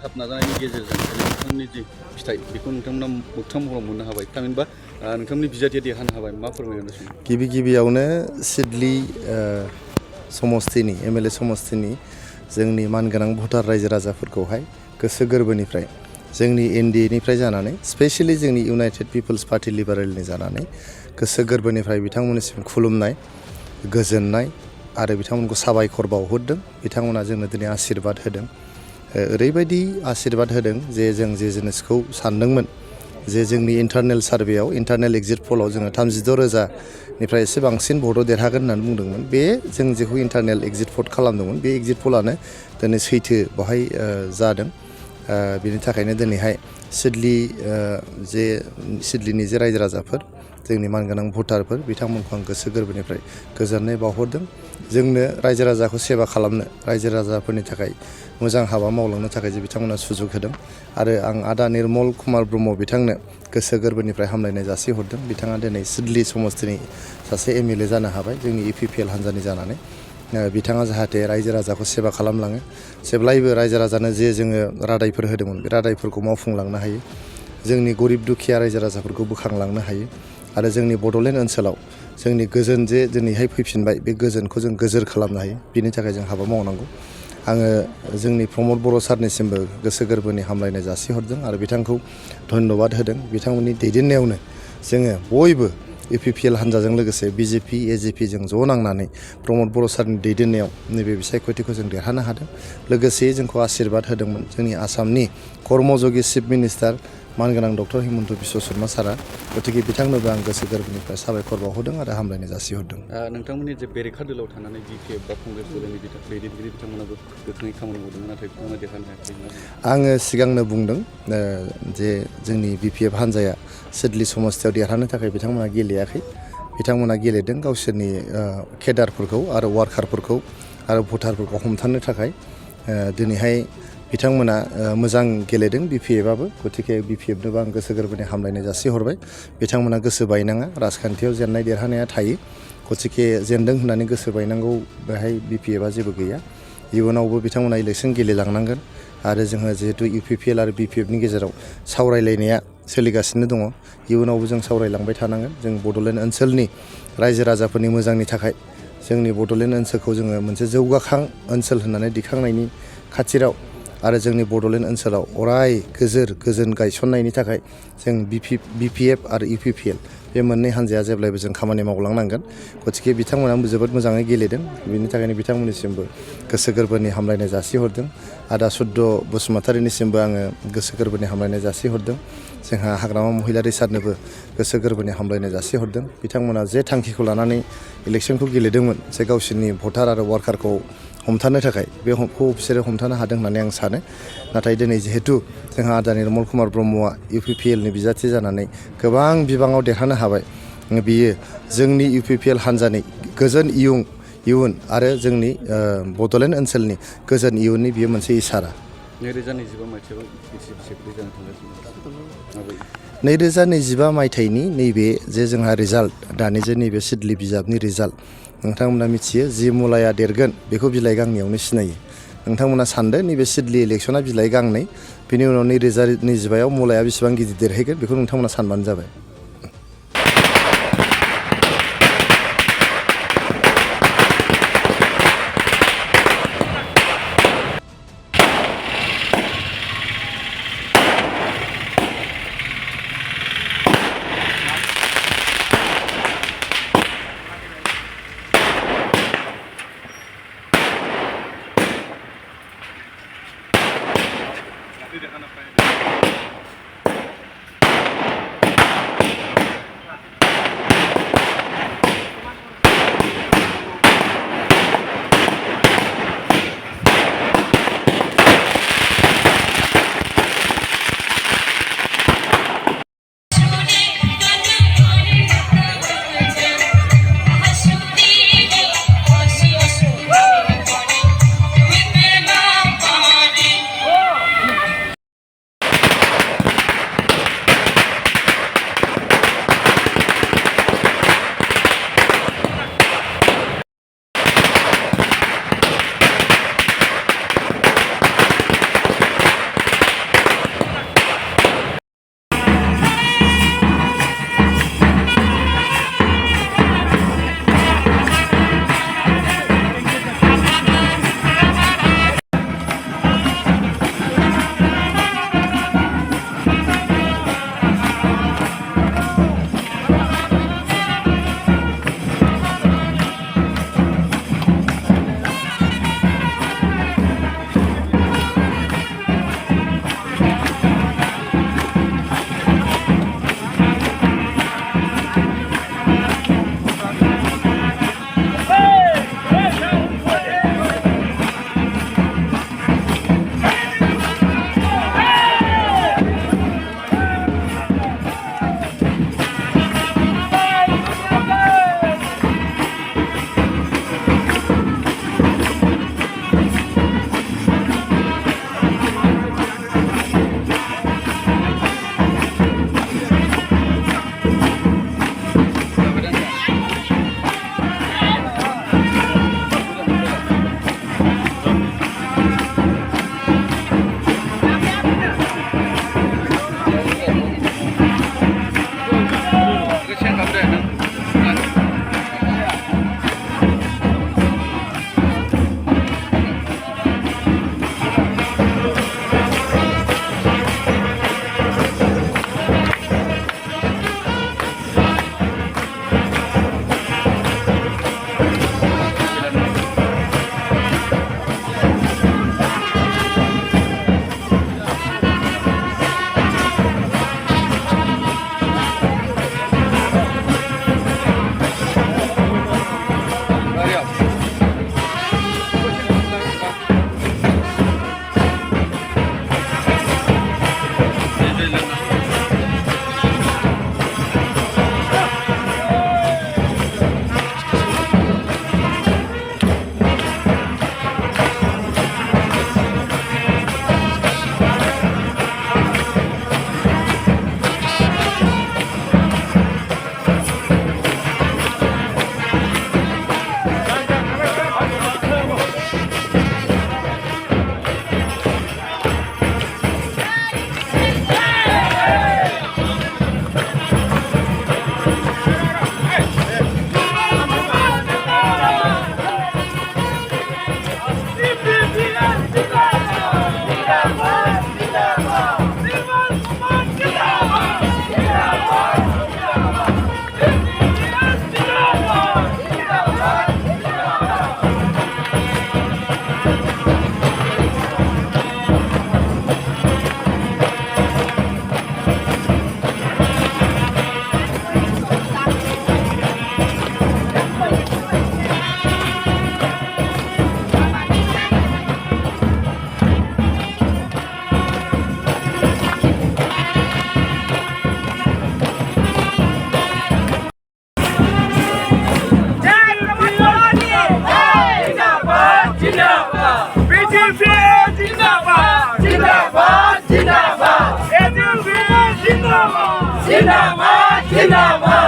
नांथाब नाजानायनि गेजेरजों नोंथांनि जि फिथाइ बेखौ नोंथांमोना मोगथां महराव मोननो हाबाय थामहिनबा नोंथांनि बिजाथिया देरहानो हाबाय मा फोरमायनो सानो? गिबियावनो सिडली समस्तिनि एमएलए समस्तिनि जोंनि मानगोनां भटार रायजो राजाफोरखौहाय गोसो गोरबोनिफ्राय जोंनि एनडिएनिफ्राय जानानै स्पेशली जोंनि इउनाइटेड पिपल्स पार्टी लिबारेलनि जानानै गोसो गोरबोनिफ्राय बिथांमोननिसिम खुलुमनाय गोजोननाय आरो बिथांमोनखौ साबायखर बावहरदों। बिथांमोना जोंनो दिनै आशीर्बाद होदों। ओरैबायदि आशीर्बाद होदों जे जों जे जिनिसखौ सानदोंमोन जे जोंनि इन्टारनेल सार्भेयाव इन्टारनेल एग्जिट पलाव जोङो 36,000निफ्राय एसे बांसिन भटआव देरहागोन होननानै बुंदोंमोन। बे जों जेखौ इन्टारनेल एग्जिट पल खालामदोंमोन बे एग्जिट पलानो दिनै सैथो बाहाय जादों। बिनि थाखायनो दिनैहाय सिडलीनि जे रायजो राजाफोर जोंनि मानगोनां भटारफोर बिथांमोनखौ आं गोसो गोरबोनिफ्राय गोजोननाय बावहरदों। जोंनो रायजो राजाखौ सेबा खालामनो रायजो राजाफोरनि थाखाय मोजां हाबा मावलांनो थाखाय जे बिथांमोना सुजुग होदों आरो आं आदा निर्मल कुमार ब्रह्म बिथांनो गोसो गोरबोनिफ्राय हामलायनाय जासिहरदों। बिथाङा दिनै सिडली समस्तिनि सासे एमएलए जानो हाबाय जोंनि इपिपिएल हान्जानि जानानै। बिथाङा जाहाथे रायजो राजाखौ सेबा खालामलाङो जेब्लायबो रायजो राजानो जे जोङो रादायफोर होदोंमोन बे रादायफोरखौ मावफुंलांनो हायो। जोंनि गरिब दुखिया रायजो राजाफोरखौ बोखांलांनो हायो आरो जोंनि बड'लेण्ड ओनसोलाव जोंनि गोजोन जे दिनैहाय फैफिनबाय बे गोजोनखौ जों गोजोर खालामनो हायो। बिनि थाखाय जों हाबा मावनांगौ। आङो जोंनि प्रमद बर' सारनिसिमबो गोसो गोरबोनि हामलायनाय जासिहरदों आरो बिथांखौ धन्यबाद होदों। बिथांमोननि दैदेननायावनो जोङो बयबो इपिपिएल हान्जाजों लोगोसे बिजेपि एजिपि जों ज' नांनानै प्रमद बर' सारनि दैदेननायाव नैबे बिसायख'थिखौ जों देरहानो हादों। लोगोसे जोंखौ आशीर्बाद होदोंमोन जोंनि आसामनि कर्मयोगी चिफ मिनिस्टार मानगोनां डक्टर हिमन्त बिश्व शर्मा सारा। गतिके बिथांनोबो आं गोसो गोरबोनिफ्राय साबायखर बावहरदों आरो हामलायनाय जासिहरदों। नोंथांमोननि जे बेरेखा दोलोआव थानानै बिपिएफ बा कंग्रेस दलनि दैदेनगिरि बिथांमोनाबो गोख्रोङै खामानि मावदोंमोन नाथाय बिथांमोना देरहानो हायाखै। आङो सिगांनो बुंदों जे जोंनि बिपिएफ हान्जाया सिडली समस्तियाव देरहानो थाखाय बिथांमोना गेलेयाखै। बिथांमोना गेलेदों गावसोरनि केडारफोरखौ आरो वार्कारफोरखौ आरो भटारफोरखौ हमथानो थाखाय। दिनैहाय बिथांमोना मोजां गेलेदों बिपिएफआबो। गतिके बिपिएफनोबो आं गोसो गोरबोनि हामलायनाय जासिहरबाय। बिथांमोना गोसो बायनाङा राजखान्थियाव जेननाय देरहानाया थायो। गतिके जेनदों होननानै गोसो बायनांगौ बेहाय बिपिएफआ जेबो गैया। इयुनावबो बिथांमोना इलेक्सन गेलेलांनांगोन आरो जोङो जिहेतु इउपिपिएल आरो बिपिएफनि गेजेराव सावरायलायनाया सोलिगासिनो दङ। इयुनावबो जों सावरायलांबाय थानांगोन। जों बड'लेण्ड ओनसोलनि रायजो राजाफोरनि मोजांनि थाखाय जोंनि बड'लेण्ड ओनसोलखौ जोङो मोनसे जौगाखां ओनसोल होननानै दिखांनायनि खाथिराव आरो जोंनि बड'लेण्ड ओनसोलाव अराय गोजोन गायसननायनि थाखाय जों बिपिएफ आरो इउपिपिएल बे मोननै हान्जाया जेब्लायबो जों खामानि मावलांनांगोन। गतिके बिथांमोनाबो जोबोद मोजाङै गेलेदों। बिनि थाखायनो बिथांमोननिसिमबो गोसो गोरबोनि हामलायनाय जासिहरदों। आदा सुद्द बसुमतारिनिसिमबो आङो गोसो गोरबोनि हामलायनाय जासिहरदों। जोंहा हाग्रामा महिलारि सारनोबो गोसो गोरबोनि हामलायनाय जासिहरदों। बिथांमोना जे थांखिखौ लानानै इलेक्सनखौ गेलेदोंमोन जे गावसोरनि भटार आरो वार्कारखौ हमथानो थाखाय बेखौ बिसोरो हमथानो हादों होननानै आं सानो। नाथाय दिनै जिहेतु जोंहा आदा निर्मल कुमार ब्रह्मआ इउपिपिएलनि बिजाथि जानानै गोबां बिबाङाव देरहानो हाबाय। बियो जोंनि इउपिपिएल हान्जानि गोजोन इयुन आरो जोंनि बड'लेण्ड ओनसोलनि गोजोन इयुननि बियो मोनसे इसारा। 2025 मायथाइयाव बिसायख'थि जानो थांगासिनो 2025 मायथाइनि नैबे जे जोंहा रिजाल्ट दानि जे नैबे सिडली बिजाबनि रिजाल्ट नोंथांमोना मिथियो जि मुलाया देरगोन बेखौ बिलाइ गांनैयावनो सिनायो। नोंथांमोना सानदो नैबे सिडली इलेक्सना बिलाइ गांनै बिनि उनाव 2025 मुलाया बेसेबां गिदिर देरहैगोन बेखौ नोंथांमोना सानबानो जाबाय। जिंदाबाद जिंदाबाद